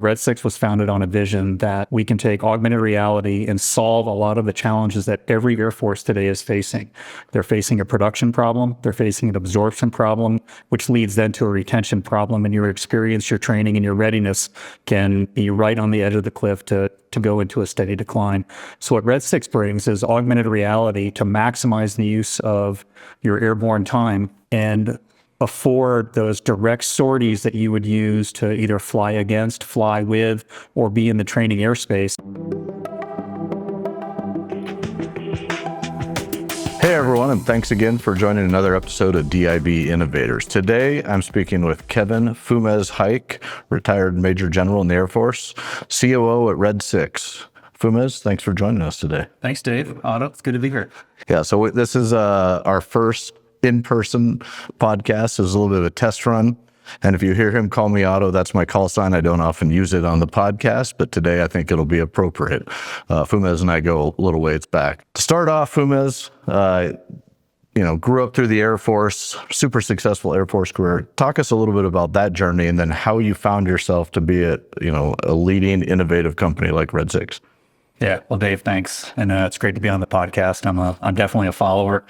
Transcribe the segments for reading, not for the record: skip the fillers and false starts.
Red 6 was founded on a vision that we can take augmented reality and solve a lot of the challenges that every Air Force today is facing. They're facing a production problem, they're facing an absorption problem, which leads then to a retention problem, and your experience, your training, and your readiness can be right on the edge of the cliff to go into a steady decline. So what Red 6 brings is augmented reality to maximize the use of your airborne time and afford those direct sorties that you would use to either fly against, fly with, or be in the training airspace. Hey everyone, and thanks again for joining another episode of DIB Innovators. Today, I'm speaking with Kevin Huyck, retired Major General in the Air Force, COO at Red 6. Fumez, thanks for joining us today. Thanks, Dave. Otto, it's good to be here. Yeah, so this is our first in-person podcast. Is a little bit of a test run. And if you hear him call me Otto, that's my call sign. I don't often use it on the podcast, but today I think it'll be appropriate. Fumez and I go a little ways back. To start off, Fumez, grew up through the Air Force, super successful Air Force career. Talk us a little bit about that journey and then how you found yourself to be a leading innovative company like Red 6. Yeah, well, Dave, thanks. And it's great to be on the podcast. I'm definitely a follower.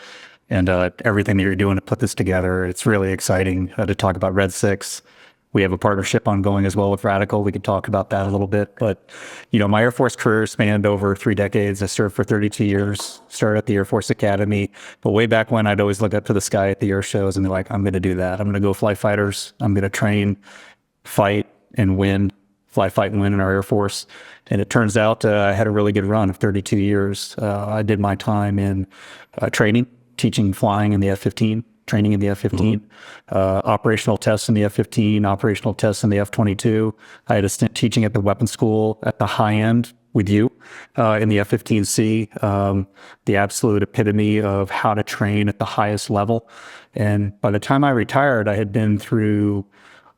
And everything that you're doing to put this together, it's really exciting to talk about Red 6. We have a partnership ongoing as well with Radical. We could talk about that a little bit. But, my Air Force career spanned over 3 decades. I served for 32 years, started at the Air Force Academy. But way back when, I'd always look up to the sky at the air shows and be like, I'm going to do that. I'm going to go fly fighters. I'm going to train, fight, and win. Fly, fight, and win in our Air Force. And it turns out I had a really good run of 32 years. I did my time in training, teaching flying in the F-15, training in the F-15, operational tests in the F-15, operational tests in the F-22. I had a stint teaching at the weapons school at the high end with you in the F-15C, the absolute epitome of how to train at the highest level. And by the time I retired, I had been through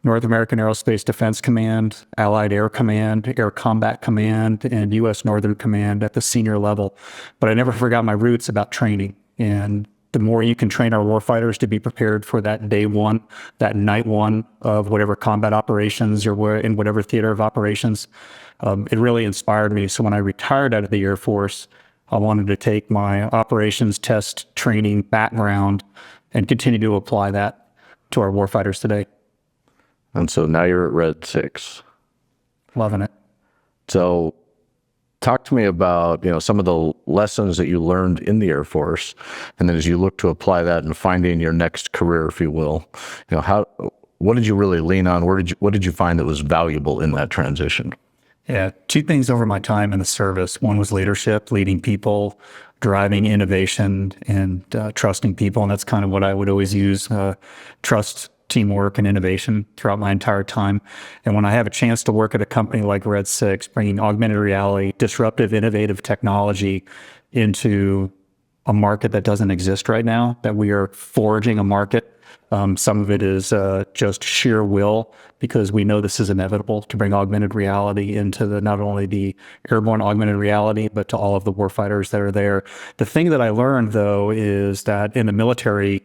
North American Aerospace Defense Command, Allied Air Command, Air Combat Command, and U.S. Northern Command at the senior level. But I never forgot my roots about training. And the more you can train our warfighters to be prepared for that day one, that night one of whatever combat operations or in whatever theater of operations, it really inspired me. So when I retired out of the Air Force, I wanted to take my operations test training background and continue to apply that to our warfighters today. And so now you're at Red 6. Loving it. So talk to me about, some of the lessons that you learned in the Air Force, and then as you look to apply that and finding your next career, if you will, what did you really lean on? What did you find that was valuable in that transition? Yeah, 2 things over my time in the service. One was leadership, leading people, driving innovation, and trusting people. And that's kind of what I would always use, trust, teamwork, and innovation throughout my entire time. And when I have a chance to work at a company like Red 6, bringing augmented reality, disruptive, innovative technology into a market that doesn't exist right now, that we are forging a market. Some of it is just sheer will, because we know this is inevitable to bring augmented reality into not only the airborne augmented reality, but to all of the warfighters that are there. The thing that I learned, though, is that in the military,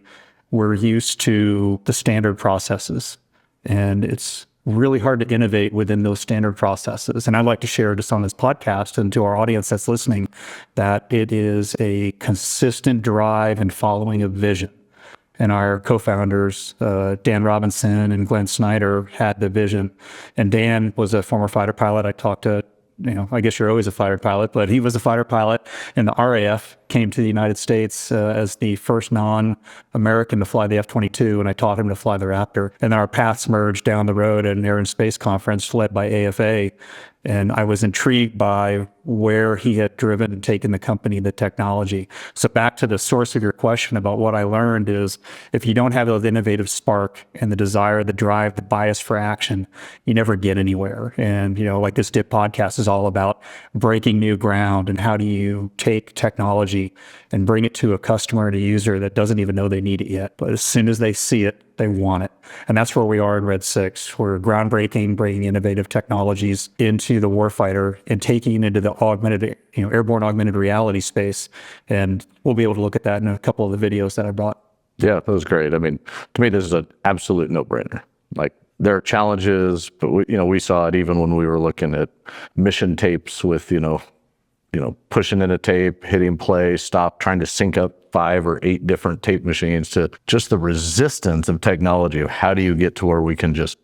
we're used to the standard processes, and it's really hard to innovate within those standard processes. And I'd like to share just on this podcast and to our audience that's listening that it is a consistent drive and following a vision. And our co-founders, Dan Robinson and Glenn Snyder, had the vision. And Dan was a former fighter pilot. I talked to, I guess you're always a fighter pilot, but he was a fighter pilot in the RAF, came to the United States as the first non-American to fly the F-22, and I taught him to fly the Raptor. And then our paths merged down the road at an Air and Space conference led by AFA. And I was intrigued by where he had driven and taken the company, the technology. So back to the source of your question about what I learned is, if you don't have that innovative spark and the desire, the drive, the bias for action, you never get anywhere. And, like this DIB podcast is all about breaking new ground, and how do you take technology and bring it to a customer and a user that doesn't even know they need it yet. But as soon as they see it, they want it. And that's where we are in Red 6. We're groundbreaking, bringing innovative technologies into the warfighter and taking it into the augmented, airborne augmented reality space. And we'll be able to look at that in a couple of the videos that I brought. Yeah, that was great. I mean, to me, this is an absolute no-brainer. Like, there are challenges, but we saw it even when we were looking at mission tapes with, pushing in a tape, hitting play, stop, trying to sync up 5 or 8 different tape machines, to just the resistance of technology of how do you get to where we can just,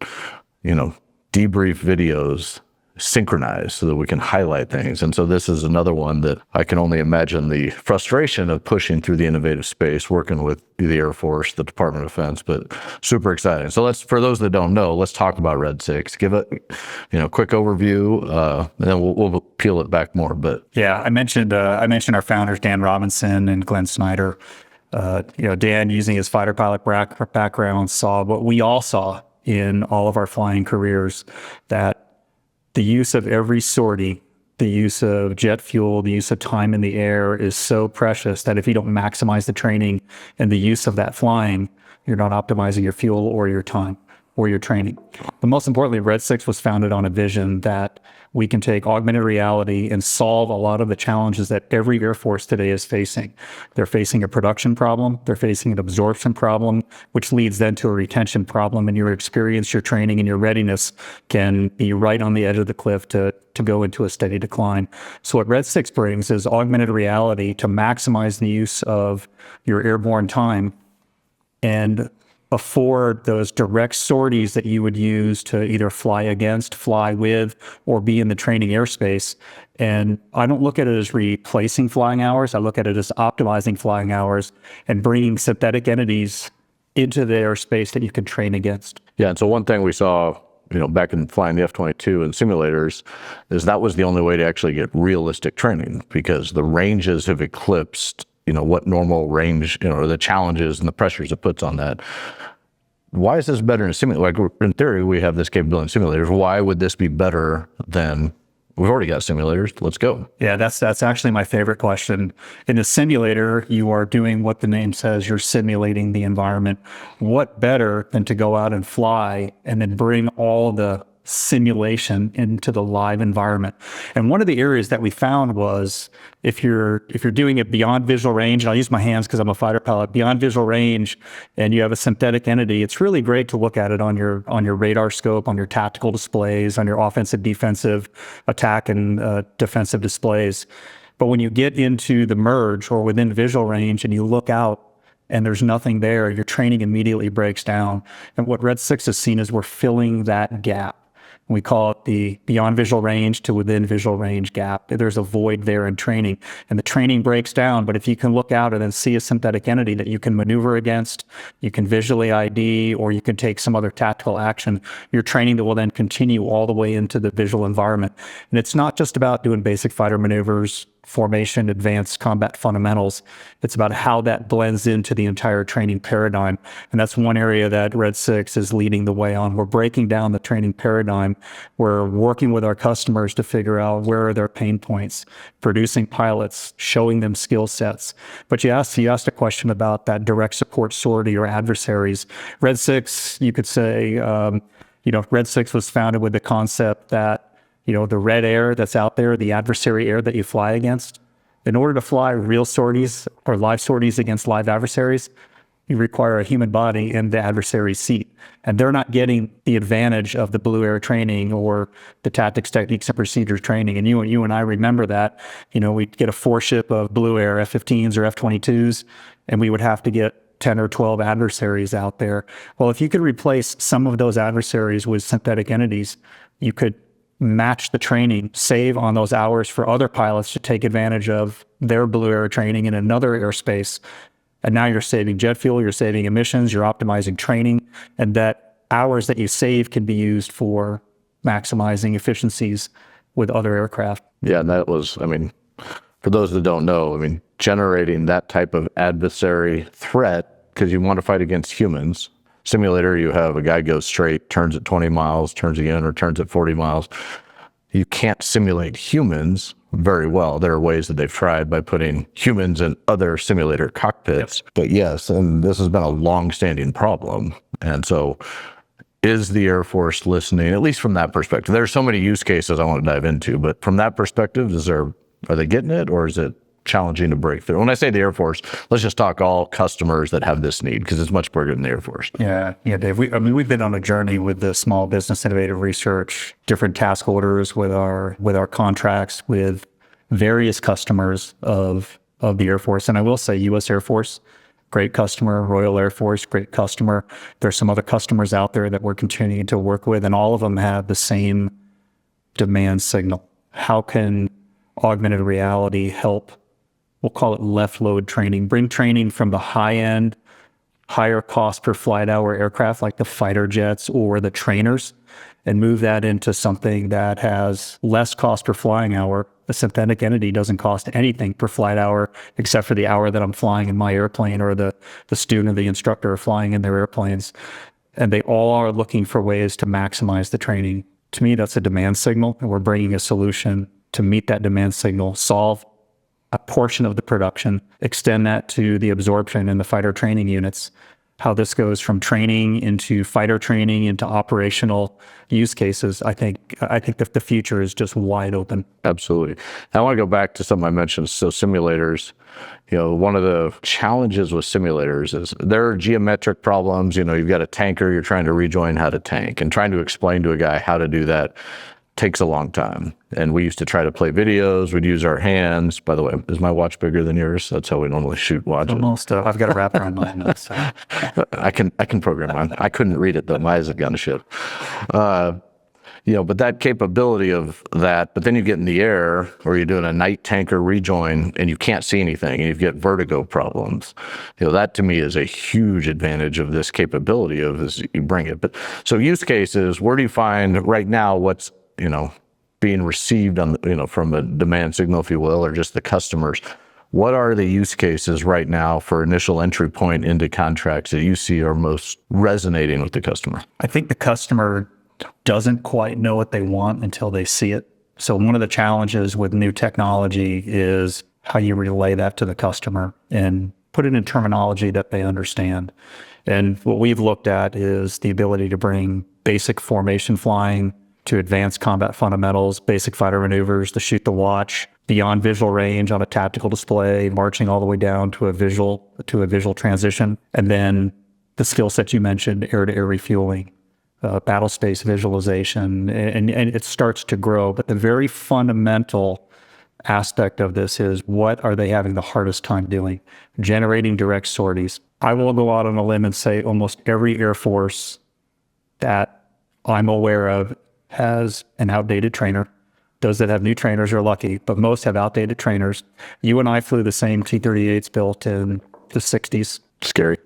debrief videos, synchronize so that we can highlight things. And so this is another one that I can only imagine the frustration of pushing through the innovative space, working with the Air Force, the Department of Defense, but super exciting. So for those that don't know, let's talk about Red 6. Give it, quick overview, and then we'll peel it back more. But yeah, I mentioned our founders, Dan Robinson and Glenn Snyder. Dan, using his fighter pilot background, saw what we all saw in all of our flying careers, that the use of every sortie, the use of jet fuel, the use of time in the air is so precious that if you don't maximize the training and the use of that flying, you're not optimizing your fuel or your time or your training. But most importantly, Red 6 was founded on a vision that we can take augmented reality and solve a lot of the challenges that every Air Force today is facing. They're facing a production problem, they're facing an absorption problem, which leads then to a retention problem, and your experience, your training, and your readiness can be right on the edge of the cliff to go into a steady decline. So what Red 6 brings is augmented reality to maximize the use of your airborne time and afford those direct sorties that you would use to either fly against, fly with, or be in the training airspace. And I don't look at it as replacing flying hours. I look at it as optimizing flying hours and bringing synthetic entities into the airspace that you can train against. Yeah, and so one thing we saw, back in flying the F-22 and simulators, is that was the only way to actually get realistic training, because the ranges have eclipsed what normal range, the challenges and the pressures it puts on that. Why is this better in a simulator? Like, in theory, we have this capability in simulators. Why would this be better than, we've already got simulators, let's go? Yeah, that's actually my favorite question. In a simulator, you are doing what the name says, you're simulating the environment. What better than to go out and fly and then bring all the simulation into the live environment? And one of the areas that we found was if you're doing it beyond visual range, and I'll use my hands because I'm a fighter pilot, beyond visual range, and you have a synthetic entity, it's really great to look at it on your radar scope, on your tactical displays, on your offensive, defensive, attack, and defensive displays. But when you get into the merge or within visual range and you look out and there's nothing there, your training immediately breaks down. And what Red 6 has seen is we're filling that gap. We call it the beyond visual range to within visual range gap. There's a void there in training, and the training breaks down. But if you can look out and then see a synthetic entity that you can maneuver against, you can visually ID, or you can take some other tactical action, your training that will then continue all the way into the visual environment. And it's not just about doing basic fighter maneuvers, formation, advanced combat fundamentals. It's about how that blends into the entire training paradigm. And that's one area that Red 6 is leading the way on. We're breaking down the training paradigm. We're working with our customers to figure out where are their pain points, producing pilots, showing them skill sets. But you asked a question about that direct support sortie or adversaries. Red 6, you could say, Red 6 was founded with the concept that the red air that's out there, the adversary air that you fly against, in order to fly real sorties or live sorties against live adversaries, you require a human body in the adversary's seat. And they're not getting the advantage of the blue air training or the tactics, techniques, and procedures training. And you and I remember that. We'd get a 4-ship of blue air F-15s or F-22s, and we would have to get 10 or 12 adversaries out there. Well, if you could replace some of those adversaries with synthetic entities, you could match the training, save on those hours for other pilots to take advantage of their blue air training in another airspace. And now you're saving jet fuel, you're saving emissions, you're optimizing training, and that hours that you save can be used for maximizing efficiencies with other aircraft. Yeah, and that was, for those that don't know, generating that type of adversary threat, because you want to fight against humans. Simulator, you have a guy goes straight, turns at 20 miles, turns again, or turns at 40 miles. You can't simulate humans very well. There are ways that they've tried by putting humans in other simulator cockpits. Yep. But yes, and this has been a long-standing problem. And so is the Air Force listening, at least from that perspective? There are so many use cases I want to dive into, but from that perspective, are they getting it, or is it challenging to break through? When I say the Air Force, let's just talk all customers that have this need, because it's much bigger than the Air Force. Yeah, Dave. We've been on a journey with the small business innovative research, different task orders with our contracts with various customers of the Air Force. And I will say U.S. Air Force, great customer, Royal Air Force, great customer. There's some other customers out there that we're continuing to work with, and all of them have the same demand signal. How can augmented reality help? We'll call it left load training, bring training from the high end, higher cost per flight hour aircraft like the fighter jets or the trainers, and move that into something that has less cost per flying hour. A synthetic entity doesn't cost anything per flight hour except for the hour that I'm flying in my airplane, or the student or the instructor are flying in their airplanes. And they all are looking for ways to maximize the training. To me, that's a demand signal, and we're bringing a solution to meet that demand signal, solve a portion of the production, extend that to the absorption in the fighter training units. How this goes from training into fighter training into operational use cases, I think that the future is just wide open. Absolutely. I want to go back to something I mentioned. So simulators, one of the challenges with simulators is there are geometric problems. You've got a tanker, you're trying to rejoin how to tank, and trying to explain to a guy how to do that takes a long time. And we used to try to play videos. We'd use our hands. By the way, is my watch bigger than yours? That's how we normally shoot watches. Almost. I've got a wrapper on mine. So. I can program mine. I couldn't read it though. My eyes have gone to shit. But that capability of that, but then you get in the air or you're doing a night tanker rejoin and you can't see anything and you get vertigo problems. That to me is a huge advantage of this capability of this, you bring it. But so use cases, where do you find right now what's, being received on from a demand signal, if you will, or just the customers? What are the use cases right now for initial entry point into contracts that you see are most resonating with the customer? I think the customer doesn't quite know what they want until they see it. So one of the challenges with new technology is how you relay that to the customer and put it in terminology that they understand. And what we've looked at is the ability to bring basic formation flying to advanced combat fundamentals, basic fighter maneuvers, to shoot the watch, beyond visual range on a tactical display, marching all the way down to a visual transition. And then the skill set you mentioned, air-to-air refueling, battle space visualization, and it starts to grow. But the very fundamental aspect of this is, what are they having the hardest time doing? Generating direct sorties. I will go out on a limb and say almost every Air Force that I'm aware of has an outdated trainer. Those that have new trainers are lucky, but most have outdated trainers. You and I flew the same T-38s built in the 60s. Scary.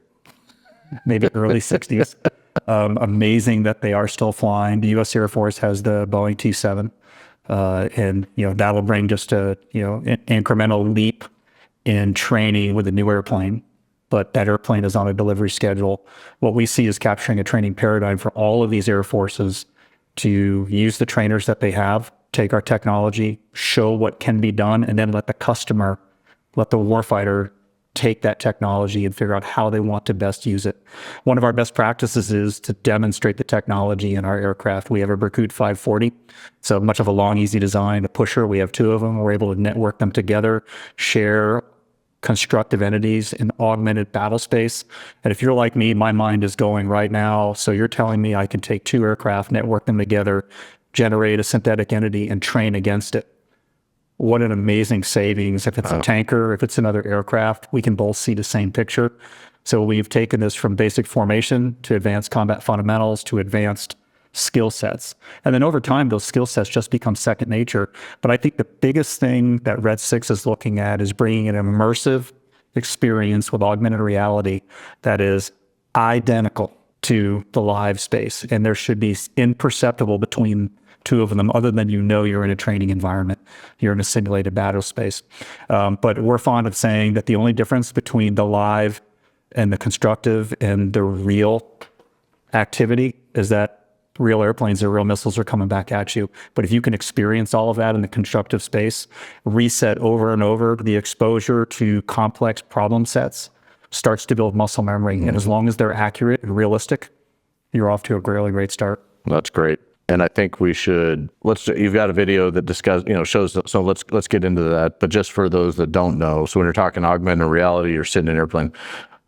Maybe early 60s. Amazing that they are still flying. The U.S. Air Force has the Boeing T-7. And, that'll bring just an incremental leap in training with a new airplane. But that airplane is on a delivery schedule. What we see is capturing a training paradigm for all of these air forces to use the trainers that they have, take our technology, show what can be done, and then let the customer, let the warfighter take that technology and figure out how they want to best use it. One of our best practices is to demonstrate the technology in our aircraft. We have a Berkut 540, so much of a long, easy design, a pusher. We have two of them. We're able to network them together, share constructive entities in augmented battle space. And if you're like me, my mind is going right now. So you're telling me I can take two aircraft, network them together, generate a synthetic entity, and train against it. What an amazing savings. If it's a tanker, if it's another aircraft, we can both see the same picture. So we've taken this from basic formation to advanced combat fundamentals to advanced skill sets. And then over time, those skill sets just become second nature. But I think the biggest thing that Red 6 is looking at is bringing an immersive experience with augmented reality that is identical to the live space. And there should be imperceptible between two of them, other than you're in a training environment. You're in a simulated battle space. But we're fond of saying that the only difference between the live and the constructive and the real activity is that real airplanes or real missiles are coming back at you. But if you can experience all of that in the constructive space, reset over and over, the exposure to complex problem sets starts to build muscle memory. And as long as they're accurate and realistic, you're off to a really great start. That's great. And I think we should, you've got a video that shows, so let's get into that. But just for those that don't know, so when you're talking augmented reality, you're sitting in an airplane,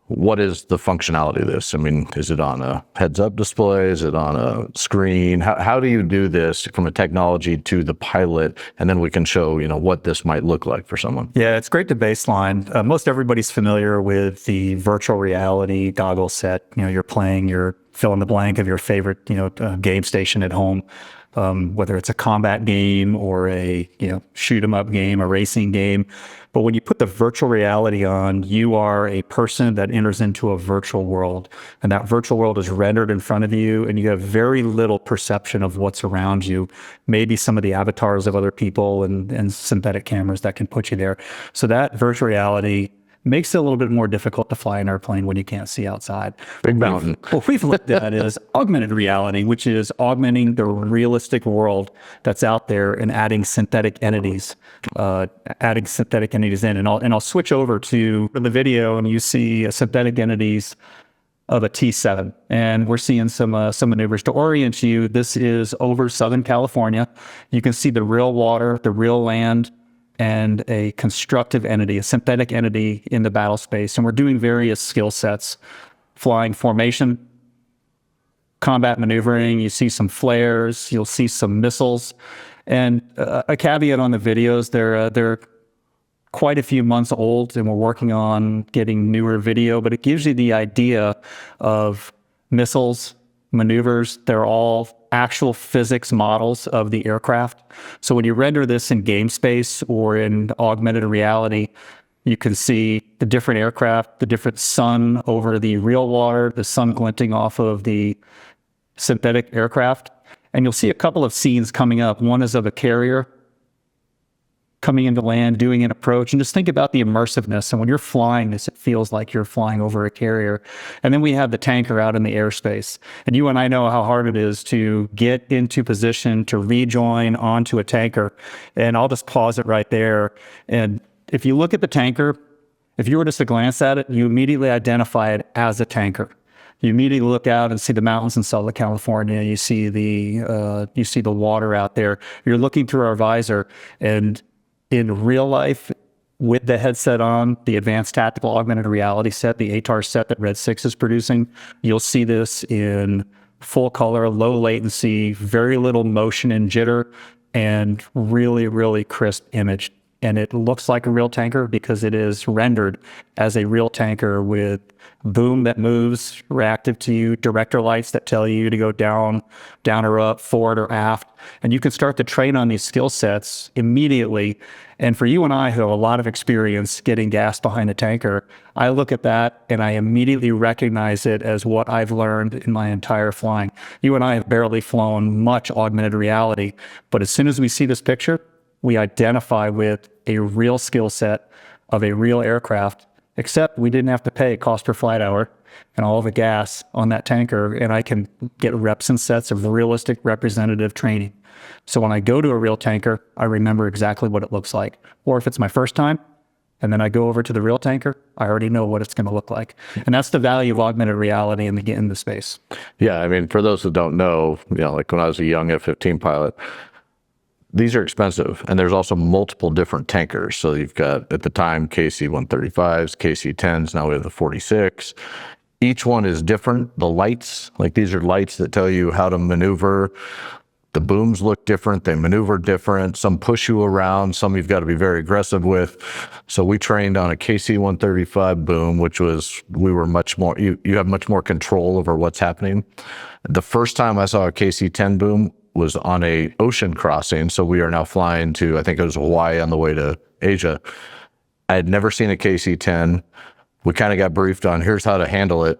what is the functionality of this? I mean, is it on a heads-up display? Is it on a screen? How do you do this from a technology to the pilot? And then we can show, what this might look like for someone. Yeah, it's great to baseline. Most everybody's familiar with the virtual reality goggle set. You're playing your fill in the blank of your favorite, game station at home. Whether it's a combat game or a shoot 'em up game, a racing game. But when you put the virtual reality on, you are a person that enters into a virtual world, and that virtual world is rendered in front of you, and you have very little perception of what's around you. Maybe some of the avatars of other people and synthetic cameras that can put you there. So that virtual reality makes it a little bit more difficult to fly an airplane when you can't see outside. Big mountain. What we've looked at is augmented reality, which is augmenting the realistic world that's out there and adding synthetic entities in. And I'll switch over to the video, and you see synthetic entities of a T-7, and we're seeing some maneuvers. To orient you, this is over Southern California. You can see the real water, the real land, and a constructive entity, a synthetic entity in the battle space. And we're doing various skill sets, flying formation, combat maneuvering. You see some flares, you'll see some missiles. And a caveat on the videos, they're quite a few months old, and we're working on getting newer video, but it gives you the idea of missiles, maneuvers. They're all actual physics models of the aircraft. So when you render this in game space or in augmented reality, you can see the different aircraft, the different sun over the real water, the sun glinting off of the synthetic aircraft. And you'll see a couple of scenes coming up. One is of a carrier coming into land, doing an approach, and just think about the immersiveness. And when you're flying this, it feels like you're flying over a carrier. And then we have the tanker out in the airspace. And you and I know how hard it is to get into position, to rejoin onto a tanker. And I'll just pause it right there. And if you look at the tanker, if you were just to glance at it, you immediately identify it as a tanker. You immediately look out and see the mountains in Southern California. You see the water out there. You're looking through our visor, and in real life, with the headset on, the advanced tactical augmented reality set, the ATAR set that Red 6 is producing, you'll see this in full color, low latency, very little motion and jitter, and really, really crisp image. And it looks like a real tanker because it is rendered as a real tanker with boom that moves reactive to you, director lights that tell you to go down or up, forward or aft. And you can start to train on these skill sets immediately. And for you and I, who have a lot of experience getting gas behind a tanker, I look at that and I immediately recognize it as what I've learned in my entire flying. You and I have barely flown much augmented reality, but as soon as we see this picture, we identify with a real skill set of a real aircraft, except we didn't have to pay cost per flight hour and all the gas on that tanker, and I can get reps and sets of realistic representative training. So when I go to a real tanker, I remember exactly what it looks like. Or if it's my first time, and then I go over to the real tanker, I already know what it's going to look like. And that's the value of augmented reality in the space. Yeah, I mean, for those who don't know, like when I was a young F-15 pilot, these are expensive, and there's also multiple different tankers. So you've got, at the time, KC-135s, KC-10s, now we have the 46. Each one is different. The lights, like these are lights that tell you how to maneuver. The booms look different, they maneuver different. Some push you around, some you've got to be very aggressive with. So we trained on a KC-135 boom, which was, we were much more, you have much more control over what's happening. The first time I saw a KC-10 boom was on a ocean crossing. So we are now flying to, I think it was Hawaii on the way to Asia. I had never seen a KC-10. We kind of got briefed on here's how to handle it.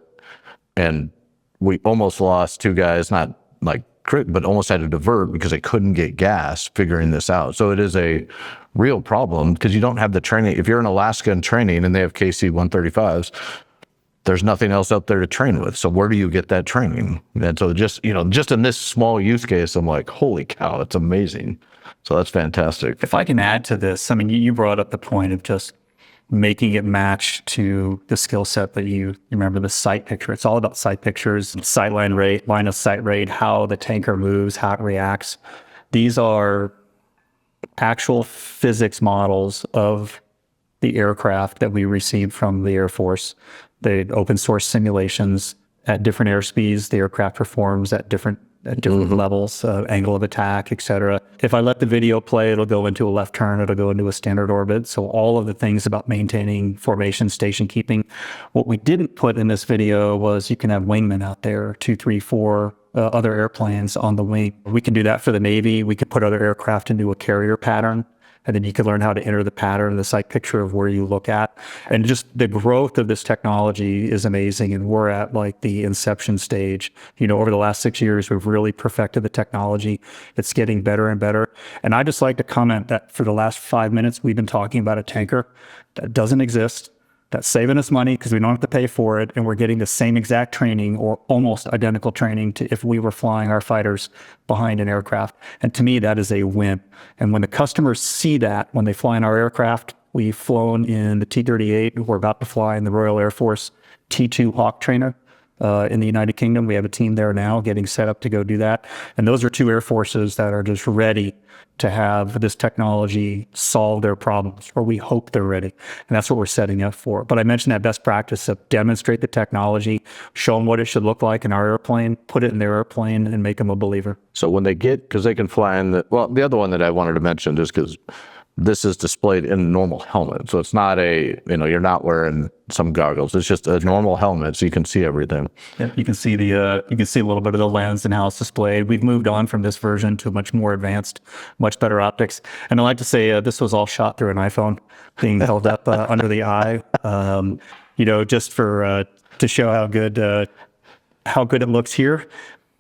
And we almost lost two guys, not like but almost had to divert because they couldn't get gas figuring this out. So it is a real problem because you don't have the training. If you're in Alaska and training and they have KC-135s, there's nothing else up there to train with. So where do you get that training? And so just in this small use case, I'm like, holy cow, it's amazing. So that's fantastic. If I can add to this, I mean, you brought up the point of just making it match to the skill set that you remember the sight picture. It's all about sight pictures, sight line rate, line of sight rate, how the tanker moves, how it reacts. These are actual physics models of the aircraft that we received from the Air Force. They open source simulations at different airspeeds. The aircraft performs at different levels, angle of attack, et cetera. If I let the video play, it'll go into a left turn, it'll go into a standard orbit. So all of the things about maintaining formation, station keeping. What we didn't put in this video was you can have wingmen out there, 2, 3, 4 other airplanes on the wing. We can do that for the Navy. We could put other aircraft into a carrier pattern, and then you can learn how to enter the pattern, the sight picture of where you look at. And just the growth of this technology is amazing. And we're at like the inception stage. Over the last 6 years, we've really perfected the technology. It's getting better and better. And I just like to comment that for the last 5 minutes, we've been talking about a tanker that doesn't exist, that's saving us money because we don't have to pay for it. And we're getting the same exact training or almost identical training to if we were flying our fighters behind an aircraft. And to me, that is a win. And when the customers see that, when they fly in our aircraft, we've flown in the T-38. We're about to fly in the Royal Air Force T-2 Hawk trainer in the United Kingdom. We have a team there now getting set up to go do that. And those are 2 air forces that are just ready to have this technology solve their problems, or we hope they're ready. And that's what we're setting up for. But I mentioned that best practice of demonstrate the technology, show them what it should look like in our airplane, put it in their airplane, and make them a believer. So when they get, because they can fly in the other one that I wanted to mention, just because this is displayed in a normal helmet. So it's not you're not wearing some goggles. It's just a normal helmet, so you can see everything. Yeah, you can see a little bit of the lens and how it's displayed. We've moved on from this version to much more advanced, much better optics. And I like to say this was all shot through an iPhone being held up under the eye, just for to show how good it looks here.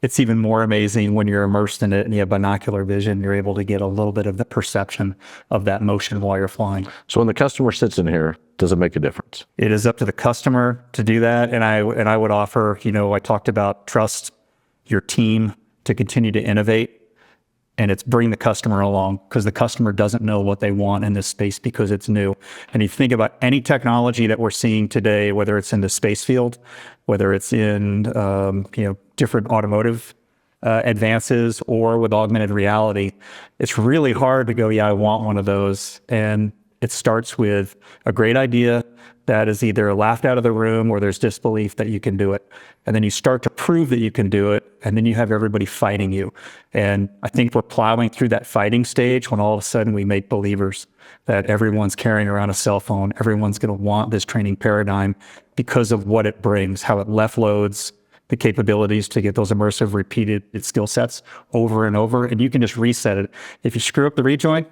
It's even more amazing when you're immersed in it and you have binocular vision. You're able to get a little bit of the perception of that motion while you're flying. So when the customer sits in here, does it make a difference? It is up to the customer to do that. And I would offer, I talked about trust your team to continue to innovate. And it's bring the customer along, because the customer doesn't know what they want in this space because it's new. And if you think about any technology that we're seeing today, whether it's in the space field, whether it's in different automotive advances or with augmented reality, it's really hard to go, I want one of those. And it starts with a great idea that is either laughed out of the room or there's disbelief that you can do it. And then you start to prove that you can do it, and then you have everybody fighting you. And I think we're plowing through that fighting stage when all of a sudden we make believers that everyone's carrying around a cell phone. Everyone's going to want this training paradigm because of what it brings, how it left loads the capabilities to get those immersive repeated skill sets over and over. And you can just reset it. If you screw up the rejoin,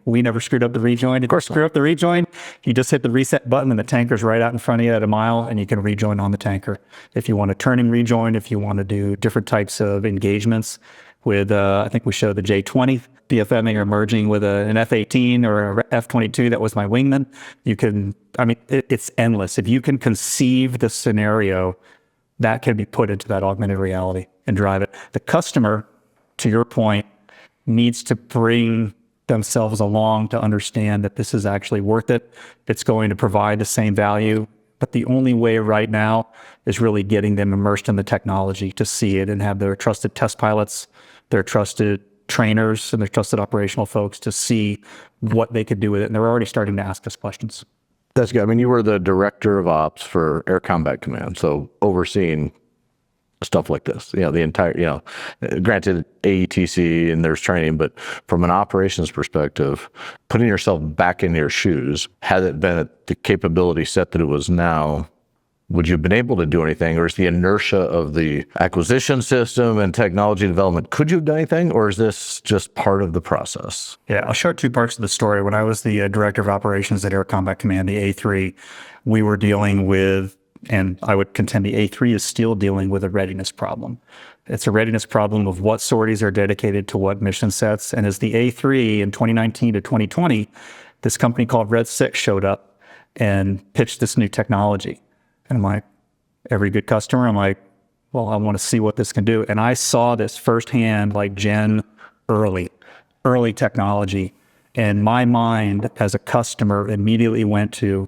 we never screwed up the rejoin. Of course, screw up the rejoin, you just hit the reset button and the tanker's right out in front of you at a mile, and you can rejoin on the tanker. If you want to turn and rejoin, if you want to do different types of engagements with, I think we showed the J-20, BFMing or merging with an F-18 or a F-22, that was my wingman. You can, it's endless. If you can conceive the scenario, that can be put into that augmented reality and drive it. The customer, to your point, needs to bring themselves along to understand that this is actually worth it. It's going to provide the same value. But the only way right now is really getting them immersed in the technology to see it and have their trusted test pilots, their trusted trainers, and their trusted operational folks to see what they could do with it. And they're already starting to ask us questions. That's good. You were the director of ops for Air Combat Command, so overseeing stuff like this, the entire, granted AETC and there's training, but from an operations perspective, putting yourself back in your shoes, had it been at the capability set that it was now, would you have been able to do anything? Or is the inertia of the acquisition system and technology development, could you have done anything? Or is this just part of the process? Yeah, I'll share 2 parts of the story. When I was the director of operations at Air Combat Command, the A3, we were dealing with, and I would contend the A3 is still dealing with a readiness problem. It's a readiness problem of what sorties are dedicated to what mission sets. And as the A3 in 2019 to 2020, this company called Red 6 showed up and pitched this new technology. And I'm like, every good customer, I'm like, well, I want to see what this can do. And I saw this firsthand, like early technology. And my mind as a customer immediately went to,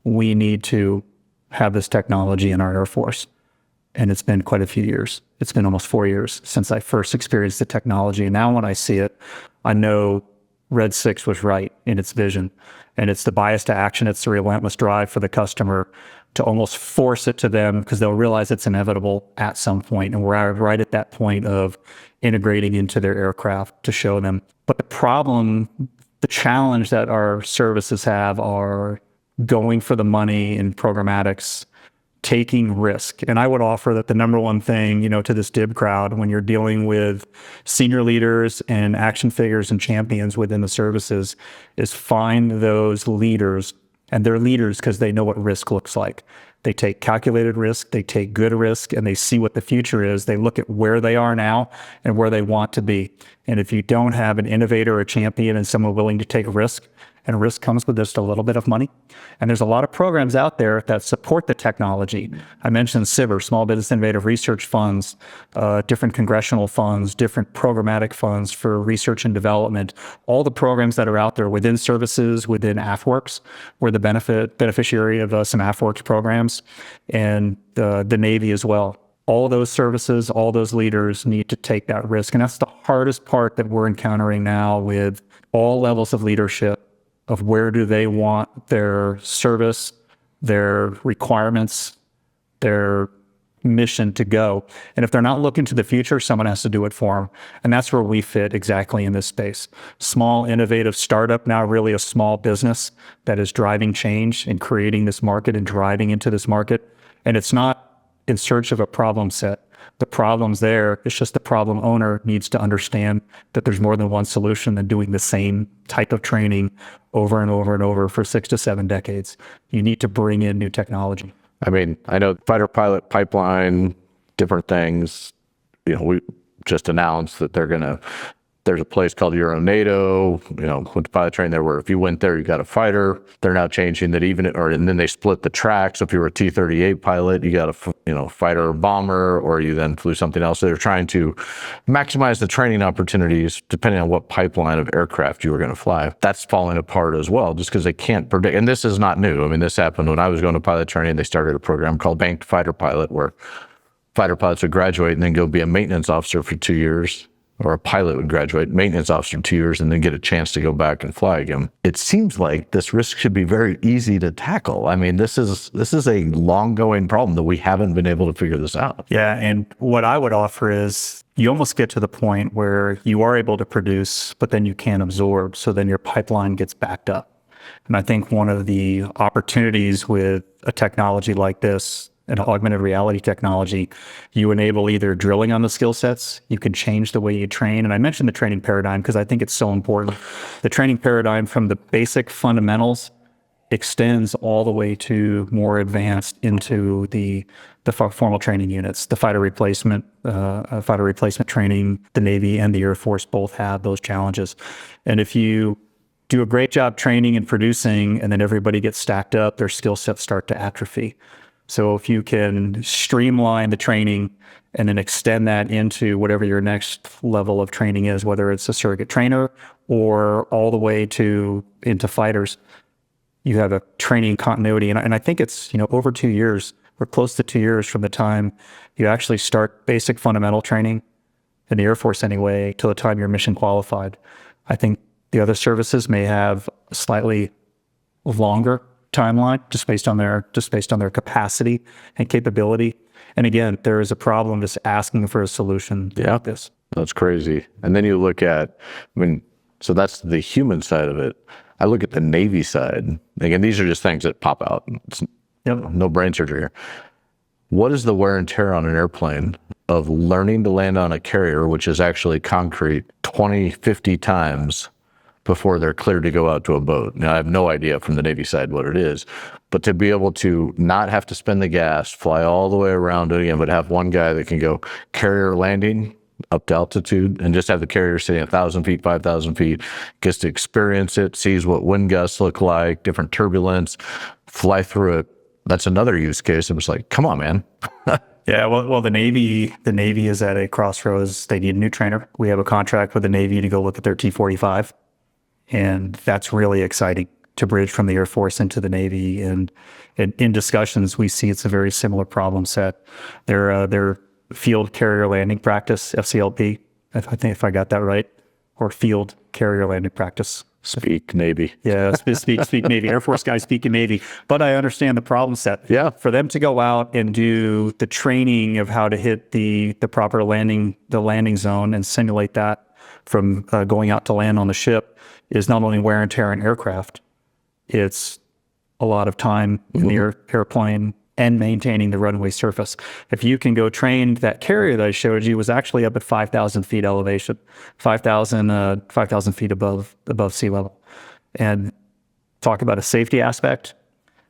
we need to have this technology in our Air Force. And it's been quite a few years. It's been almost 4 years since I first experienced the technology. And now when I see it, I know Red 6 was right in its vision. And it's the bias to action. It's the relentless drive for the customer to almost force it to them because they'll realize it's inevitable at some point. And we're right at that point of integrating into their aircraft to show them. But the challenge that our services have are going for the money in programmatics, taking risk. And I would offer that the number one thing, to this DIB crowd, when you're dealing with senior leaders and action figures and champions within the services, is find those leaders. And they're leaders because they know what risk looks like. They take calculated risk, they take good risk, and they see what the future is. They look at where they are now and where they want to be. And if you don't have an innovator or a champion and someone willing to take risk, and risk comes with just a little bit of money. And there's a lot of programs out there that support the technology. I mentioned SBIR, Small Business Innovative Research Funds, different congressional funds, different programmatic funds for research and development. All the programs that are out there within services, within AFWorks, we're the beneficiary of some AFWorks programs, and the Navy as well. All those services, all those leaders need to take that risk. And that's the hardest part that we're encountering now with all levels of leadership, of where do they want their service, their requirements, their mission to go. And if they're not looking to the future, someone has to do it for them. And that's where we fit exactly in this space. Small, innovative startup, now really a small business that is driving change and creating this market and driving into this market. And it's not in search of a problem set. The problem's there. It's just the problem owner needs to understand that there's more than one solution than doing the same type of training over and over and over for 6 to 7 decades. You need to bring in new technology. I mean, I know fighter pilot pipeline, different things. We just announced that there's a place called Euro NATO, with the pilot training there, where if you went there, you got a fighter. They're now changing that and then they split the track. So if you were a T-38 pilot, you got a fighter or bomber, or you then flew something else. So they're trying to maximize the training opportunities depending on what pipeline of aircraft you were going to fly. That's falling apart as well, just because they can't predict. And this is not new. I mean, this happened when I was going to pilot training. They started a program called Banked Fighter Pilot, where fighter pilots would graduate and then go be a maintenance officer for 2 years. Or a pilot would graduate, maintenance officer 2 years, and then get a chance to go back and fly again. It seems like this risk should be very easy to tackle. I mean, this is a long-going problem that we haven't been able to figure this out. Yeah, and what I would offer is you almost get to the point where you are able to produce, but then you can't absorb, so then your pipeline gets backed up. And I think one of the opportunities with a technology like this, an augmented reality technology, you enable either drilling on the skill sets, you can change the way you train. And I mentioned the training paradigm because I think it's so important. The training paradigm from the basic fundamentals extends all the way to more advanced into the formal training units, the fighter replacement training. The Navy and the Air Force both have those challenges. And if you do a great job training and producing, and then everybody gets stacked up, their skill sets start to atrophy. So if you can streamline the training and then extend that into whatever your next level of training is, whether it's a surrogate trainer or all the way into fighters, you have a training continuity. And I think it's, over 2 years, or close to 2 years from the time you actually start basic fundamental training in the Air Force anyway, till the time you're mission qualified. I think the other services may have a slightly longer timeline, just based on their capacity and capability. And again, there is a problem just asking for a solution like this. That's crazy. And then you look at, so that's the human side of it. I look at the Navy side. Again, these are just things that pop out. It's no brain surgery here. What is the wear and tear on an airplane of learning to land on a carrier, which is actually concrete, 20, 50 times before they're cleared to go out to a boat? Now, I have no idea from the Navy side what it is, but to be able to not have to spend the gas, fly all the way around it again, but have one guy that can go carrier landing up to altitude and just have the carrier sitting 1,000 feet, 5,000 feet, gets to experience it, sees what wind gusts look like, different turbulence, fly through it. That's another use case. It was like, come on, man. Yeah, well, the Navy is at a crossroads. They need a new trainer. We have a contract with the Navy to go look at their T-45. And that's really exciting to bridge from the Air Force into the Navy. And in discussions, we see it's a very similar problem set. Their field carrier landing practice, FCLP, if I got that right, or field carrier landing practice. Speak Navy. Yeah, speak Navy. Air Force guys speak in Navy. But I understand the problem set. Yeah. For them to go out and do the training of how to hit the proper landing zone and simulate that from going out to land on the ship is not only wear and tear on aircraft, it's a lot of time in the airplane and maintaining the runway surface. If you can go train, that carrier that I showed you was actually up at 5,000 feet elevation, 5,000 feet above sea level. And talk about a safety aspect.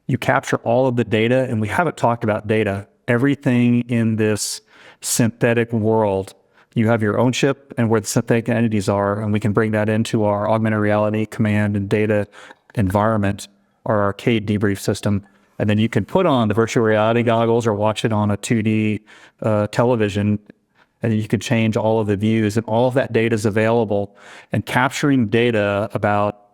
You capture all of the data, and we haven't talked about data. Everything in this synthetic world, you have your own ship and where the synthetic entities are, and we can bring that into our augmented reality command and data environment, our arcade debrief system. And then you can put on the virtual reality goggles or watch it on a 2D television, and you can change all of the views, and all of that data is available. And capturing data about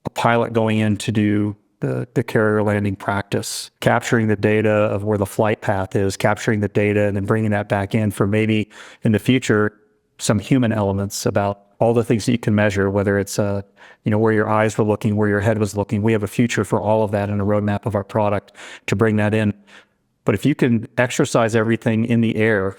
a pilot going in to do the carrier landing practice, capturing the data of where the flight path is, capturing the data, and then bringing that back in for maybe in the future some human elements about all the things that you can measure, whether it's where your eyes were looking, where your head was looking. We have a future for all of that in a roadmap of our product to bring that in. But if you can exercise everything in the air,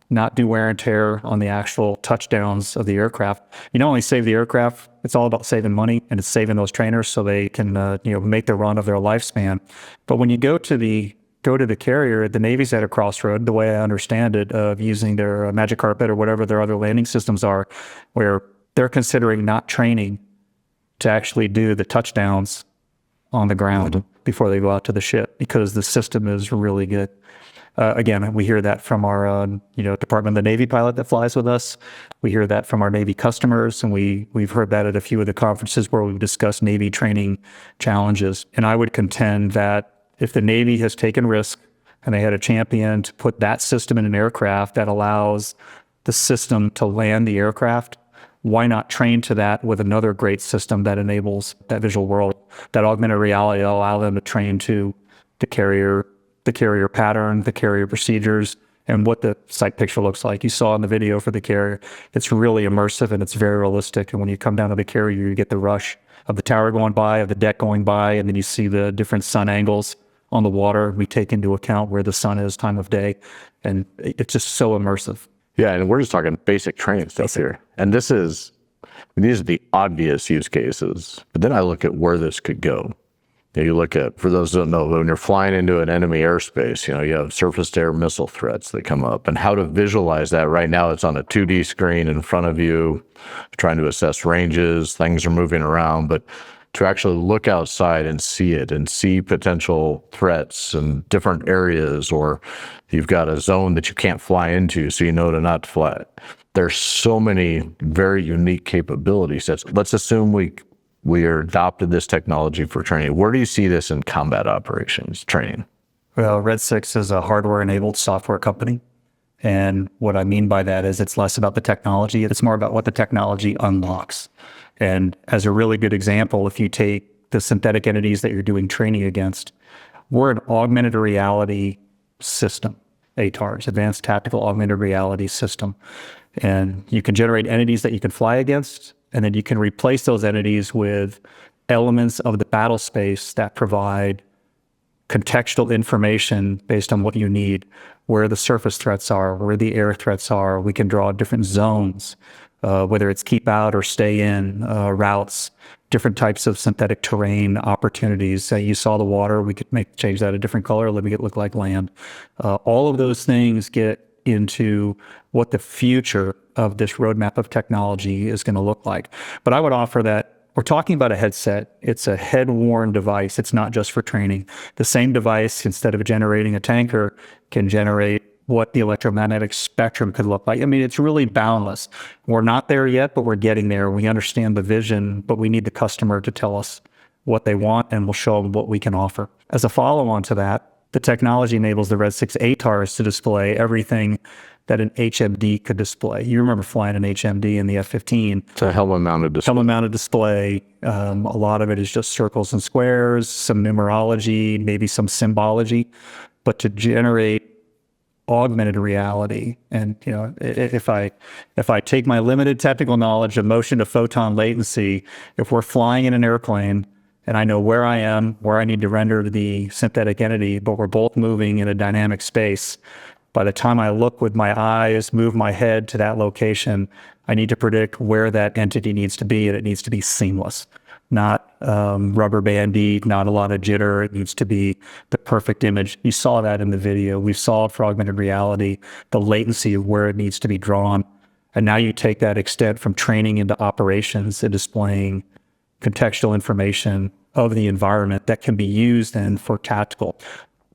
not do wear and tear on the actual touchdowns of the aircraft, you not only save the aircraft, it's all about saving money, and it's saving those trainers so they can make the run of their lifespan. But when you go to the carrier, the Navy's at a crossroad, the way I understand it, of using their Magic Carpet or whatever their other landing systems are, where they're considering not training to actually do the touchdowns on the ground before they go out to the ship, because the system is really good. Again, we hear that from our Department of the Navy pilot that flies with us. We hear that from our Navy customers, and we've heard that at a few of the conferences where we've discussed Navy training challenges. And I would contend that if the Navy has taken risk and they had a champion to put that system in an aircraft that allows the system to land the aircraft, why not train to that with another great system that enables that visual world, that augmented reality will allow them to train to the carrier pattern, the carrier procedures, and what the site picture looks like. You saw in the video for the carrier, it's really immersive and it's very realistic. And when you come down to the carrier, you get the rush of the tower going by, of the deck going by, and then you see the different sun angles on the water. We take into account where the sun is, time of day, and it's just so immersive. Yeah, and we're just talking basic training stuff here. And these are the obvious use cases. But then I look at where this could go. You look at, for those who don't know, when you're flying into an enemy airspace, you have surface-to-air missile threats that come up, and how to visualize that. Right now, it's on a 2D screen in front of you, trying to assess ranges, things are moving around, but to actually look outside and see it and see potential threats in different areas, or you've got a zone that you can't fly into, so you know to not fly. There's so many very unique capability sets. Let's assume we are adopted this technology for training. Where do you see this in combat operations training? Well, Red 6 is a hardware-enabled software company. And what I mean by that is it's less about the technology. It's more about what the technology unlocks. And as a really good example, if you take the synthetic entities that you're doing training against, we're an augmented reality system, ATARS, Advanced Tactical Augmented Reality System. And you can generate entities that you can fly against, and then you can replace those entities with elements of the battle space that provide contextual information based on what you need, where the surface threats are, where the air threats are. We can draw different zones, whether it's keep out or stay in routes, different types of synthetic terrain opportunities. Say you saw the water, we could change that a different color, make it look like land. All of those things get into what the future of this roadmap of technology is going to look like. But I would offer that we're talking about a headset. It's a head-worn device. It's not just for training. The same device, instead of generating a tanker, can generate what the electromagnetic spectrum could look like. I mean, it's really boundless. We're not there yet, but we're getting there. We understand the vision, but we need the customer to tell us what they want, and we'll show them what we can offer. As a follow-on to that, the technology enables the Red 6 ATARS to display everything that an HMD could display. You remember flying an HMD in the F-15. It's a helmet-mounted display. Helmet-mounted display. A lot of it is just circles and squares, some numerology, maybe some symbology. But to generate augmented reality, and if I take my limited technical knowledge of motion to photon latency, if we're flying in an airplane and I know where I am, where I need to render the synthetic entity, but we're both moving in a dynamic space, by the time I look with my eyes, move my head to that location, I need to predict where that entity needs to be, and it needs to be seamless, not rubber bandy, not a lot of jitter. It needs to be the perfect image. You saw that in the video. We saw it for augmented reality, the latency of where it needs to be drawn. And now you take that extent from training into operations and displaying contextual information of the environment that can be used then for tactical.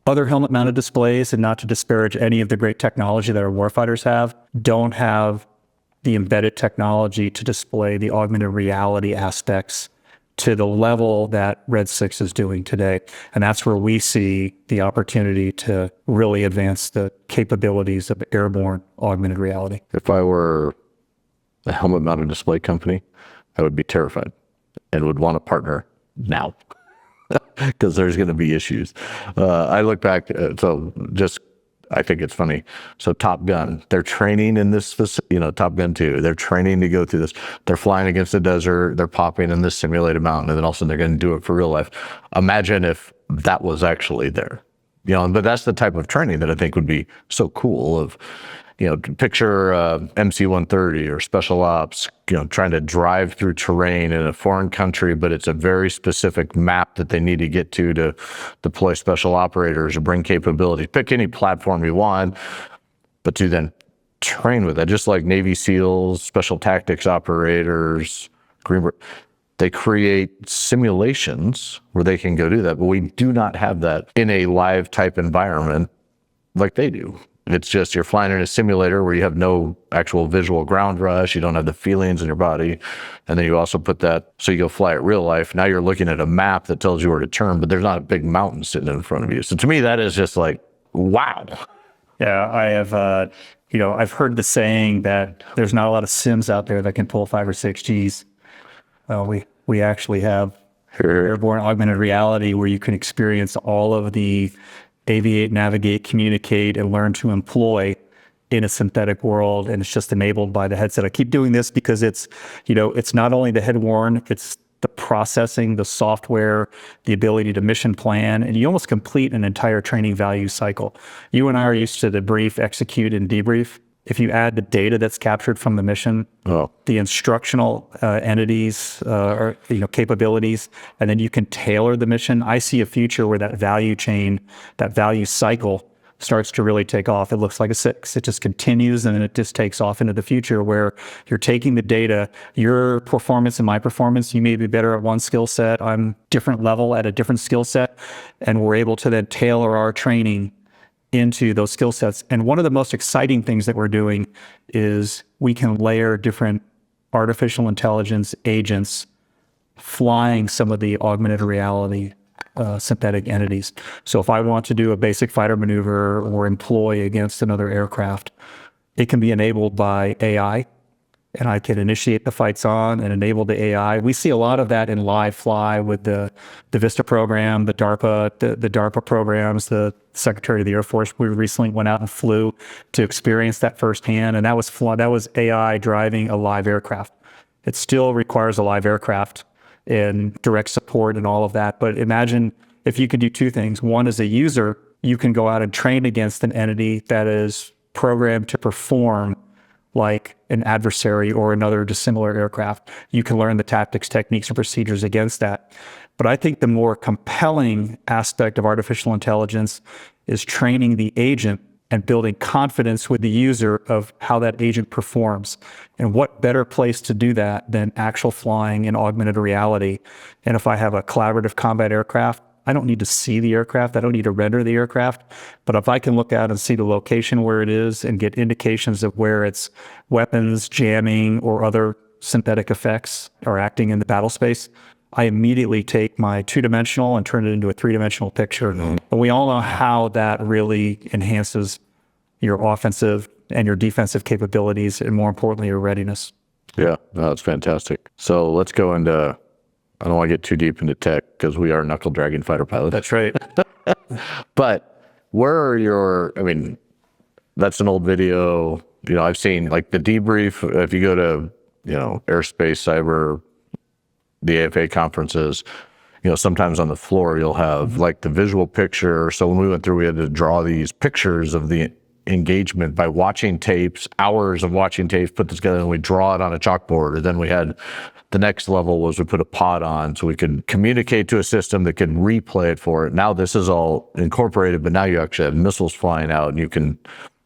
Other helmet-mounted displays, and not to disparage any of the great technology that our warfighters have, don't have the embedded technology to display the augmented reality aspects to the level that Red 6 is doing today. And that's where we see the opportunity to really advance the capabilities of airborne augmented reality. If I were a helmet-mounted display company, I would be terrified and would want to partner now because there's going to be issues. I look back, I think it's funny. So Top Gun, they're training in this, Top Gun 2, they're training to go through this. They're flying against the desert, they're popping in this simulated mountain, and then all of a sudden they're going to do it for real life. Imagine if that was actually there. But that's the type of training that I think would be so cool of, picture MC-130 or special ops, trying to drive through terrain in a foreign country, but it's a very specific map that they need to get to deploy special operators or bring capabilities. Pick any platform you want, but to then train with that, just like Navy SEALs, special tactics operators, they create simulations where they can go do that, but we do not have that in a live type environment like they do. It's just you're flying in a simulator where you have no actual visual ground rush, you don't have the feelings in your body, and then you also put that, so you go fly it real life. Now you're looking at a map that tells you where to turn, but there's not a big mountain sitting in front of you. So to me, that is just like, wow. Yeah, I have, I've heard the saying that there's not a lot of sims out there that can pull 5 or 6 Gs. We actually have airborne augmented reality where you can experience all of the aviate, navigate, communicate, and learn to employ in a synthetic world, and it's just enabled by the headset. I keep doing this because it's not only the head-worn, it's the processing, the software, the ability to mission plan, and you almost complete an entire training value cycle. You and I are used to debrief, execute, and debrief. If you add the data that's captured from the mission, the instructional entities or capabilities, and then you can tailor the mission, I see a future where that value chain, that value cycle starts to really take off. It looks like a 6. It just continues, and then it just takes off into the future where you're taking the data, your performance and my performance, you may be better at one skill set, I'm different level at a different skill set, and we're able to then tailor our training into those skill sets. And one of the most exciting things that we're doing is we can layer different artificial intelligence agents flying some of the augmented reality synthetic entities. So if I want to do a basic fighter maneuver or employ against another aircraft, it can be enabled by AI, and I can initiate the fights on and enable the AI. We see a lot of that in live fly with the VISTA program, the DARPA programs, the Secretary of the Air Force. We recently went out and flew to experience that firsthand, and that was AI driving a live aircraft. It still requires a live aircraft and direct support and all of that. But imagine if you could do 2 things. One, as a user, you can go out and train against an entity that is programmed to perform like an adversary or another dissimilar aircraft. You can learn the tactics, techniques, and procedures against that. But I think the more compelling aspect of artificial intelligence is training the agent and building confidence with the user of how that agent performs. And what better place to do that than actual flying in augmented reality? And if I have a collaborative combat aircraft, I don't need to see the aircraft. I don't need to render the aircraft. But if I can look out and see the location where it is and get indications of where its weapons, jamming, or other synthetic effects are acting in the battle space, I immediately take my 2-dimensional and turn it into a 3-dimensional picture. And we all know how that really enhances your offensive and your defensive capabilities, and more importantly, your readiness. Yeah, no, that's fantastic. So let's go into, I don't want to get too deep into tech because we are knuckle dragging fighter pilots. That's right. But where are your, I mean, that's an old video, you know, I've seen like the debrief, if you go to, you know, airspace, cyber, the AFA conferences, you know, sometimes on the floor, you'll have like the visual picture. So when we went through, we had to draw these pictures of the engagement by watching tapes, hours of watching tapes, put this together, and we draw it on a chalkboard. And then we had the next level was we put a pod on so we could communicate to a system that could replay it for it. Now this is all incorporated, but now you actually have missiles flying out and you can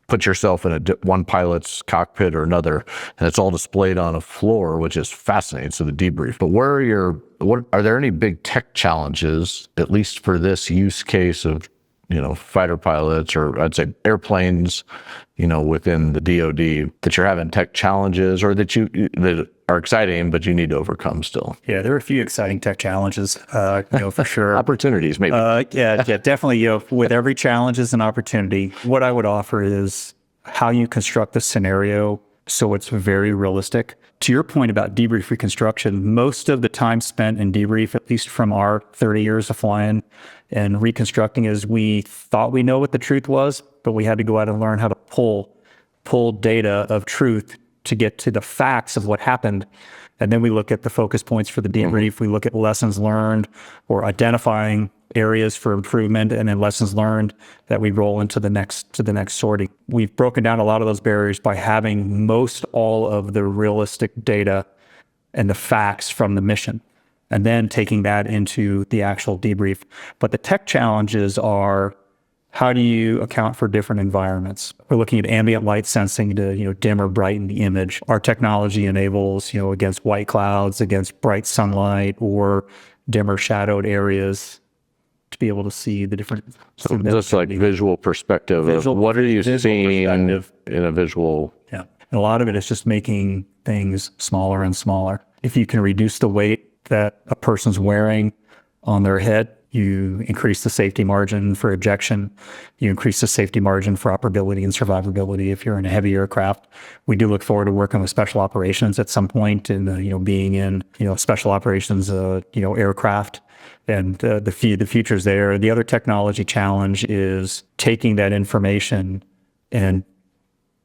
put yourself in one pilot's cockpit or another, and it's all displayed on a floor, which is fascinating. So the debrief. But what are there any big tech challenges, at least for this use case of, you know, fighter pilots, or I'd say airplanes, you know, within the DoD, that you're having tech challenges or that are exciting, but you need to overcome still? Yeah, there are a few exciting tech challenges, you know, for sure. Opportunities, maybe. Yeah, definitely. You know, with every challenge is an opportunity. What I would offer is how you construct the scenario so it's very realistic. To your point about debrief reconstruction, most of the time spent in debrief, at least from our 30 years of flying and reconstructing, is we thought we know what the truth was, but we had to go out and learn how to pull data of truth to get to the facts of what happened. And then we look at the focus points for the debrief. We look at lessons learned or identifying areas for improvement, and then lessons learned that we roll into the next sortie. We've broken down a lot of those barriers by having most all of the realistic data and the facts from the mission, and then taking that into the actual debrief. But the tech challenges are, how do you account for different environments? We're looking at ambient light sensing to, you know, dim or brighten the image. Our technology enables, you know, against white clouds, against bright sunlight, or dimmer shadowed areas, to be able to see the different. So just like visual perspective of what are you seeing in a visual? Yeah. And a lot of it is just making things smaller and smaller. If you can reduce the weight that a person's wearing on their head, you increase the safety margin for ejection. You increase the safety margin for operability and survivability if you're in a heavy aircraft. We do look forward to working with special operations at some point, and you know, being in, you know, special operations, you know, aircraft, and the future's there. The other technology challenge is taking that information and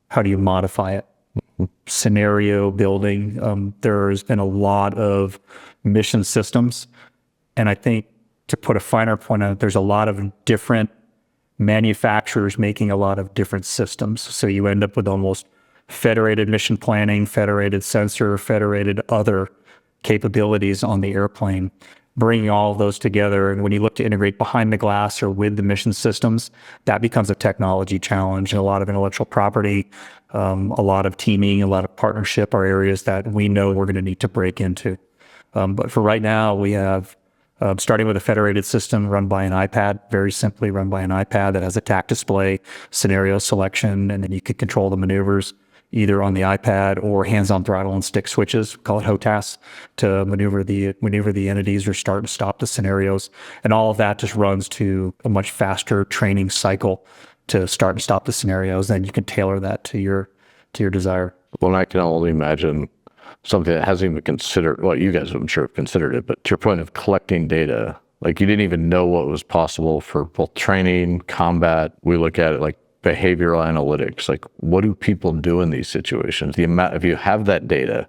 how do you modify it? Scenario building. There's been a lot of mission systems, and I think, to put a finer point on it, there's a lot of different manufacturers making a lot of different systems. So you end up with almost federated mission planning, federated sensor, federated other capabilities on the airplane. Bringing all of those together, and when you look to integrate behind the glass or with the mission systems, that becomes a technology challenge, and a lot of intellectual property, a lot of teaming, a lot of partnership are areas that we know we're going to need to break into. But for right now, we have starting with a federated system run by an iPad, very simply run by an iPad that has a TAC display, scenario selection, and then you can control the maneuvers either on the iPad or hands-on throttle and stick switches, call it HOTAS, to maneuver the entities or start and stop the scenarios. And all of that just runs to a much faster training cycle to start and stop the scenarios. Then you can tailor that to your desire. Well, I can only imagine something that hasn't even considered, well, you guys I'm sure have considered it, but to your point of collecting data, like you didn't even know what was possible for both training, combat. We look at it like behavioral analytics, like what do people do in these situations? The amount, if you have that data,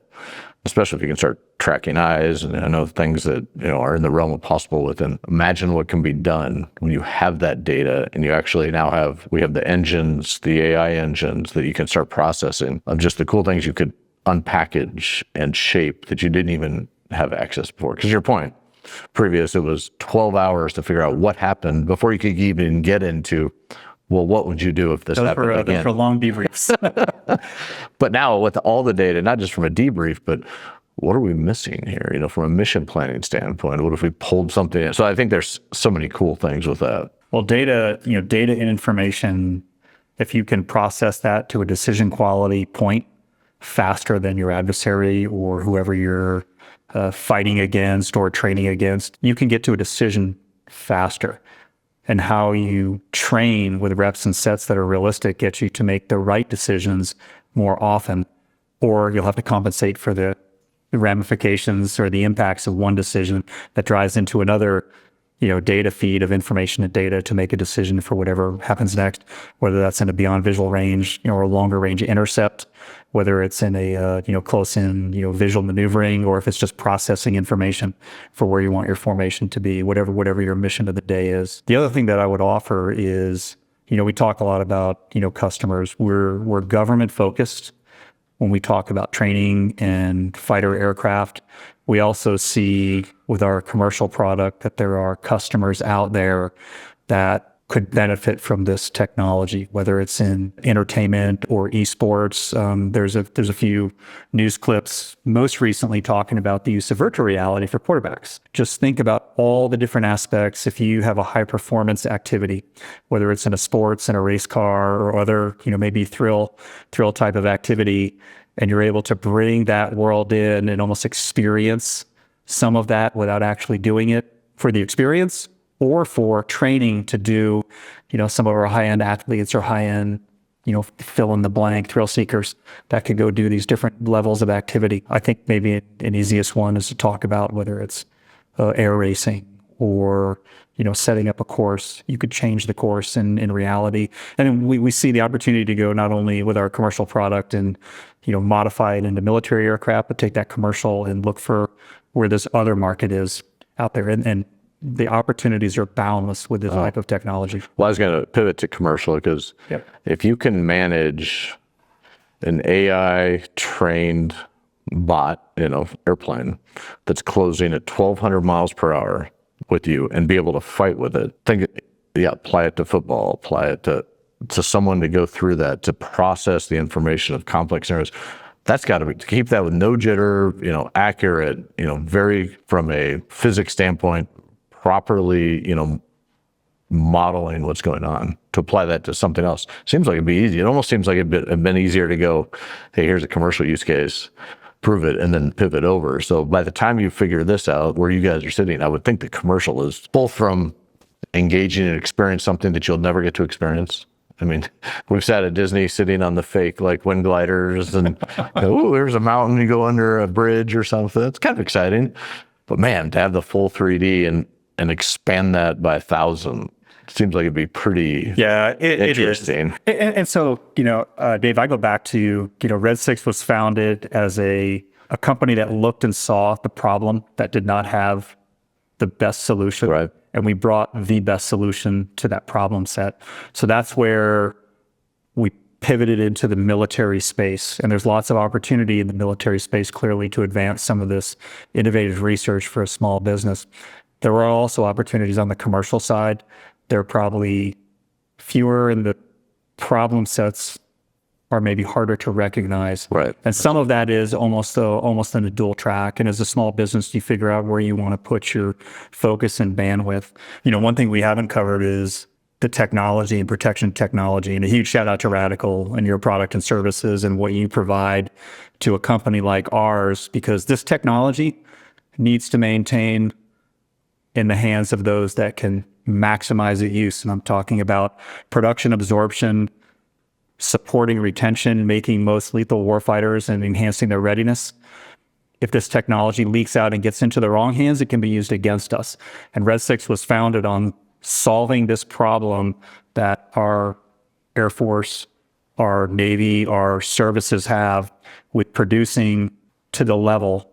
especially if you can start tracking eyes, and I know things that, you know, are in the realm of possible within, imagine what can be done when you have that data and you actually now we have the engines, the AI engines that you can start processing of just the cool things you could unpackage and shape that you didn't even have access before. Because your point, previous, it was 12 hours to figure out what happened before you could even get into, well, what would you do if this happened again? For long debriefs. But now with all the data, not just from a debrief, but what are we missing here? You know, from a mission planning standpoint, what if we pulled something in? So I think there's so many cool things with that. Well, data and information, if you can process that to a decision quality point faster than your adversary or whoever you're fighting against or training against, you can get to a decision faster. and how you train with reps and sets that are realistic gets you to make the right decisions more often, or you'll have to compensate for the ramifications or the impacts of one decision that drives into another, data feed of information and data to make a decision for whatever happens next, whether that's in a beyond visual range, or a longer range intercept, whether it's in a, close in, visual maneuvering, or if it's just processing information for where you want your formation to be, whatever your mission of the day is. The other thing that I would offer is, we talk a lot about, customers. We're government focused when we talk about training and fighter aircraft. We also see with our commercial product that there are customers out there that could benefit from this technology, whether it's in entertainment or esports. There's a few news clips most recently talking about the use of virtual reality for quarterbacks. Just think about all the different aspects. If you have a high performance activity, whether it's in a sports, in a race car, or other, maybe thrill type of activity, and you're able to bring that world in and almost experience some of that without actually doing it for the experience, or for training to do, some of our high-end athletes or high-end, fill in the blank thrill seekers that could go do these different levels of activity. I think maybe an easiest one is to talk about whether it's air racing or, setting up a course. You could change the course in reality. And we see the opportunity to go not only with our commercial product and, modify it into military aircraft, but take that commercial and look for where this other market is out there. And the opportunities are boundless with this type of technology. Well, I was going to pivot to commercial because if you can manage an AI trained bot, airplane that's closing at 1,200 miles per hour with you and be able to fight with it, apply it to football, apply it to someone to go through that, to process the information of complex scenarios. That's got to be, to keep that with no jitter, accurate, very from a physics standpoint, properly, modeling what's going on, to apply that to something else. Seems like it'd be easy. It almost seems like it'd been easier to go, hey, here's a commercial use case, prove it, and then pivot over. So by the time you figure this out, where you guys are sitting, I would think the commercial is both from engaging and experience something that you'll never get to experience. I mean, we've sat at Disney sitting on the fake wind gliders and, there's a mountain, you go under a bridge or something. It's kind of exciting. But man, to have the full 3D and expand that by 1,000, seems like it'd be pretty interesting. It is. And so, Dave, I go back to, Red 6 was founded as a company that looked and saw the problem that did not have the best solution. Right. And we brought the best solution to that problem set. So that's where we pivoted into the military space. And there's lots of opportunity in the military space, clearly, to advance some of this innovative research for a small business. There are also opportunities on the commercial side. There are probably fewer, and the problem sets are maybe harder to recognize. Right. And some of that is almost in a dual track. And as a small business, you figure out where you want to put your focus and bandwidth. One thing we haven't covered is the technology and protection technology. And a huge shout out to Radical and your product and services and what you provide to a company like ours, because this technology needs to maintain in the hands of those that can maximize its use. And I'm talking about production absorption, supporting retention, making most lethal warfighters, and enhancing their readiness. If this technology leaks out and gets into the wrong hands, it can be used against us. And Red 6 was founded on solving this problem that our Air Force, our Navy, our services have with producing to the level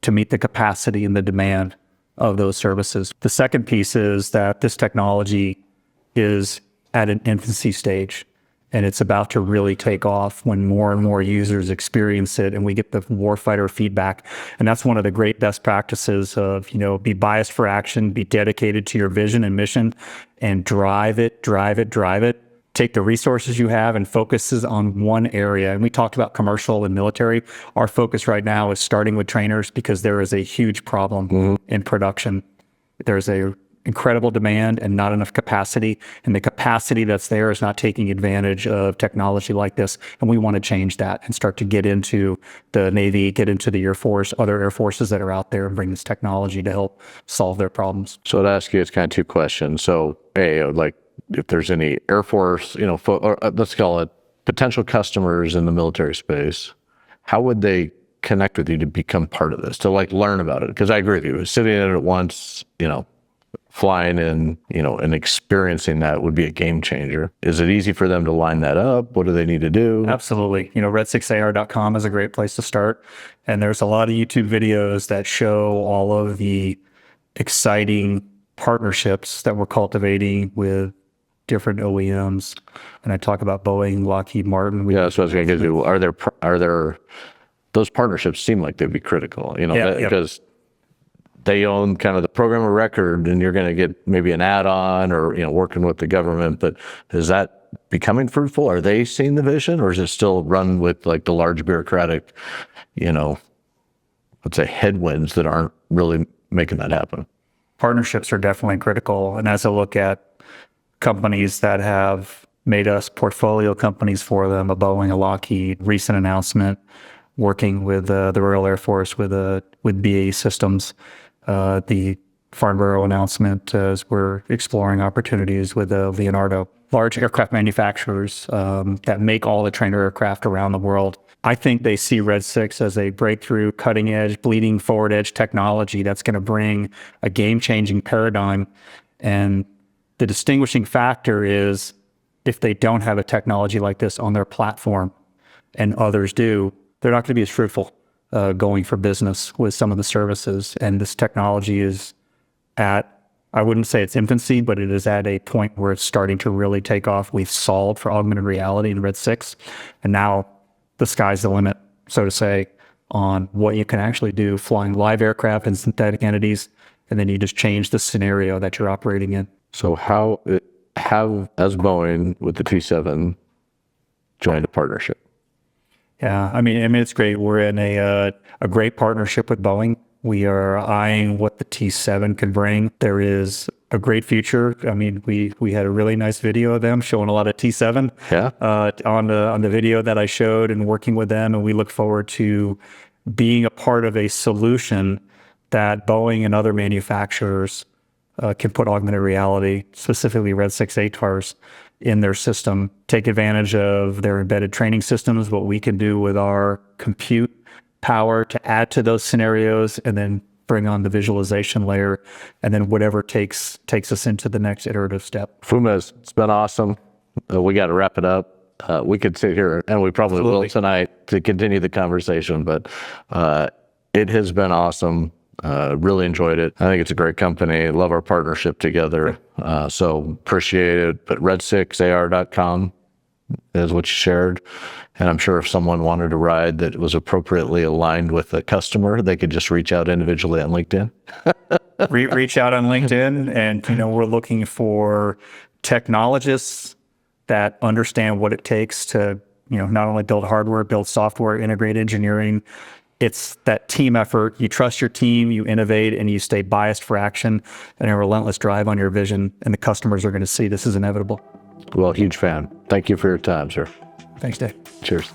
to meet the capacity and the demand of those services. The second piece is that this technology is at an infancy stage, and it's about to really take off when more and more users experience it and we get the warfighter feedback. And that's one of the great best practices of, be biased for action, be dedicated to your vision and mission, and drive it. Take the resources you have and focuses on one area. And we talked about commercial and military. Our focus right now is starting with trainers, because there is a huge problem in production. There's a incredible demand and not enough capacity. And the capacity that's there is not taking advantage of technology like this. And we want to change that and start to get into the Navy, get into the Air Force, other air forces that are out there, and bring this technology to help solve their problems. So I'd ask you, it's kind of two questions. So, like, if there's any Air Force, or let's call it potential customers in the military space, how would they connect with you to become part of this, to like learn about it? Because I agree with you, sitting in it at once, flying in, and experiencing that would be a game changer. Is it easy for them to line that up? What do they need to do? Absolutely. red6ar.com is a great place to start. And there's a lot of YouTube videos that show all of the exciting partnerships that we're cultivating with different OEMs. And I talk about Boeing, Lockheed Martin. Yeah, that's what I was going to get to. Are there those partnerships seem like they'd be critical, because they own kind of the program of record, and you're going to get maybe an add-on or, working with the government. But is that becoming fruitful? Are they seeing the vision, or is it still run with like the large bureaucratic, let's say headwinds that aren't really making that happen? Partnerships are definitely critical. And as I look at companies that have made us portfolio companies for them, a Boeing, a Lockheed, recent announcement, working with the Royal Air Force with BAE Systems, the Farnborough announcement as we're exploring opportunities with Leonardo, large aircraft manufacturers that make all the trainer aircraft around the world. I think they see Red 6 as a breakthrough, cutting edge, bleeding forward edge technology that's going to bring a game-changing paradigm. And the distinguishing factor is if they don't have a technology like this on their platform and others do, they're not going to be as fruitful going for business with some of the services. And this technology is at, I wouldn't say it's infancy, but it is at a point where it's starting to really take off. We've solved for augmented reality in Red 6, and now the sky's the limit, so to say, on what you can actually do flying live aircraft and synthetic entities, and then you just change the scenario that you're operating in. So how has Boeing with the T7 joined a partnership? Yeah, I mean, it's great. We're in a great partnership with Boeing. We are eyeing what the T7 can bring. There is a great future. I mean, we had a really nice video of them showing a lot of T7 on the video that I showed, and working with them. And we look forward to being a part of a solution that Boeing and other manufacturers can put augmented reality, specifically Red 6 ATARs, in their system, take advantage of their embedded training systems, what we can do with our compute power to add to those scenarios, and then bring on the visualization layer, and then whatever takes us into the next iterative step. Fumez, it's been awesome. We got to wrap it up. We could sit here, and we probably will tonight, to continue the conversation, but it has been awesome. Really enjoyed it. I think it's a great company. Love our partnership together. So appreciate it. But red6ar.com is what you shared. And I'm sure if someone wanted a ride that was appropriately aligned with the customer, they could just reach out individually on LinkedIn. Reach out on LinkedIn. And, we're looking for technologists that understand what it takes to, not only build hardware, build software, integrate engineering. It's that team effort. You trust your team, you innovate, and you stay biased for action, and a relentless drive on your vision. And the customers are going to see this is inevitable. Well, huge fan. Thank you for your time, sir. Thanks, Dave. Cheers.